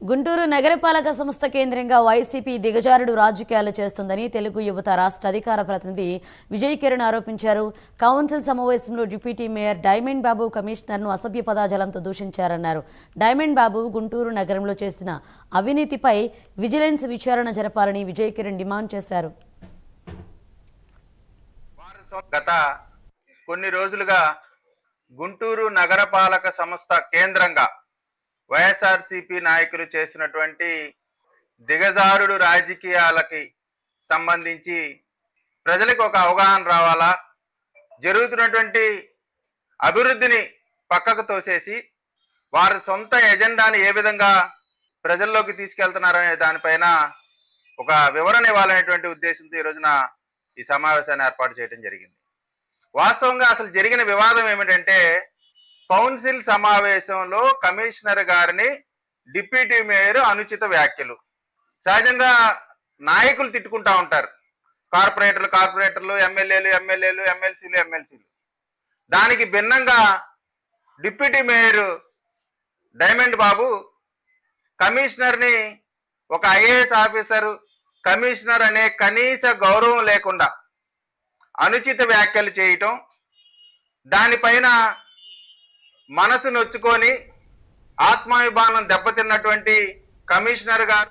గుంటూరు నగరపాలక సంస్థ కేంద్రంగా వైసీపీ దిగజారుడు రాజకీయాలు చేస్తుందని తెలుగు యువత రాష్ట్ర అధికార ప్రతినిధి విజయ్ కిరణ్ ఆరోపించారు. కౌన్సిల్ సమావేశంలో డిప్యూటీ మేయర్ డైమండ్ బాబు కమిషనర్ను అసభ్య పదజాలంతో దూషించారన్నారు. డైమండ్ బాబు గుంటూరు నగరంలో చేసిన అవినీతిపై విజిలెన్స్ విచారణ జరపాలని విజయ్ కిరణ్ డిమాండ్ చేశారు. గత కొన్ని రోజులుగా గుంటూరు నగరపాలక సంస్థ కేంద్రంగా వైఎస్ఆర్సీపీ నాయకులు చేసినటువంటి దిగజారుడు రాజకీయాలకి సంబంధించి ప్రజలకు ఒక అవగాహన రావాలా, జరుగుతున్నటువంటి అభివృద్ధిని పక్కకు తోసేసి వారి సొంత ఎజెండాని ఏ విధంగా ప్రజల్లోకి తీసుకెళ్తున్నారనే దానిపైన ఒక వివరణ ఇవ్వాలనేటువంటి ఉద్దేశంతో ఈ రోజున ఈ సమావేశాన్ని ఏర్పాటు చేయడం జరిగింది. వాస్తవంగా అసలు జరిగిన వివాదం ఏమిటంటే, కౌన్సిల్ సమావేశంలో కమిషనర్ గారిని డిప్యూటీ మేయర్ అనుచిత వ్యాఖ్యలు. సహజంగా నాయకులు తిట్టుకుంటా ఉంటారు, కార్పొరేటర్లు, ఎమ్మెల్యేలు, ఎమ్మెల్సీలు. దానికి భిన్నంగా డిప్యూటీ మేయర్ డైమండ్ బాబు కమిషనర్ని, ఒక ఐఏఎస్ ఆఫీసర్ కమిషనర్ అనే కనీస గౌరవం లేకుండా అనుచిత వ్యాఖ్యలు చేయటం, దానిపైన మనసు నొచ్చుకొని ఆత్మాభిమానం దెబ్బతిన్నటువంటి కమిషనర్ గారు